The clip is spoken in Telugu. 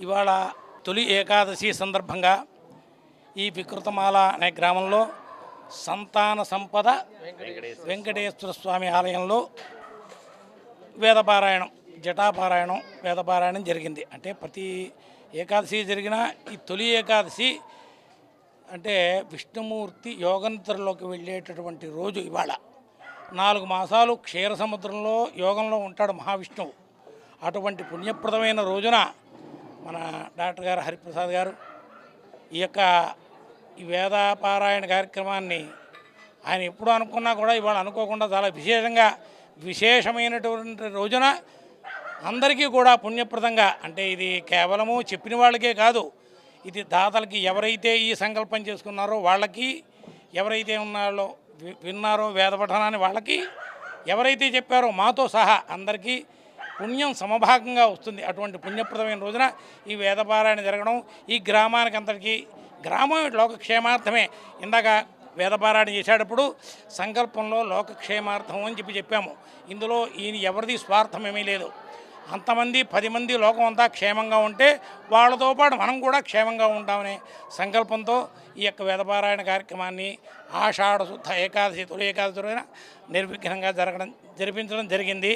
ఇవాళ తొలి ఏకాదశి సందర్భంగా ఈ వికృతమాల అనే గ్రామంలో సంతాన సంపద వెంకటేశ్వర స్వామి ఆలయంలో వేదపారాయణం జటాపారాయణం వేదపారాయణం జరిగింది. అంటే ప్రతి ఏకాదశి జరిగిన ఈ తొలి ఏకాదశి అంటే విష్ణుమూర్తి యోగంతరలోకి వెళ్ళేటటువంటి రోజు ఇవాళ. 4 మాసాలు క్షీర సముద్రంలో యోగంలో ఉంటాడు మహావిష్ణువు. అటువంటి పుణ్యప్రదమైన రోజున మన డాక్టర్ గారు హరిప్రసాద్ గారు ఈ వేదపారాయణ కార్యక్రమాన్ని ఆయన ఎప్పుడు అనుకున్నా కూడా ఇవాళ అనుకోకుండా చాలా విశేషమైనటువంటి రోజున అందరికీ కూడా పుణ్యప్రదంగా, అంటే ఇది కేవలము చెప్పిన వాళ్ళకే కాదు, ఇది దాతలకి ఎవరైతే ఈ సంకల్పం చేసుకున్నారో వాళ్ళకి, ఎవరైతే విన్నారో వేద పఠనాన్ని వాళ్ళకి, ఎవరైతే చెప్పారో మాతో సహా అందరికీ పుణ్యం సమభాగంగా వస్తుంది. అటువంటి పుణ్యప్రదమైన రోజున ఈ వేదపారాయణ జరగడం ఈ గ్రామానికి అంతటికీ, గ్రామం లోకక్షేమార్థమే. ఇందాక వేదపారాయణ చేసేటప్పుడు సంకల్పంలో లోకక్షేమార్థం అని చెప్పాము. ఇందులో ఈయన ఎవరిది స్వార్థం ఏమీ లేదు. అంతమంది 10 మంది లోకం అంతా క్షేమంగా ఉంటే వాళ్ళతో పాటు మనం కూడా క్షేమంగా ఉంటామనే సంకల్పంతో ఈ వేదపారాయణ కార్యక్రమాన్ని ఆషాఢ శుద్ధ ఏకాదశి తొలి ఏకాదశి రోజున నిర్విఘ్నంగా జరిపించడం జరిగింది.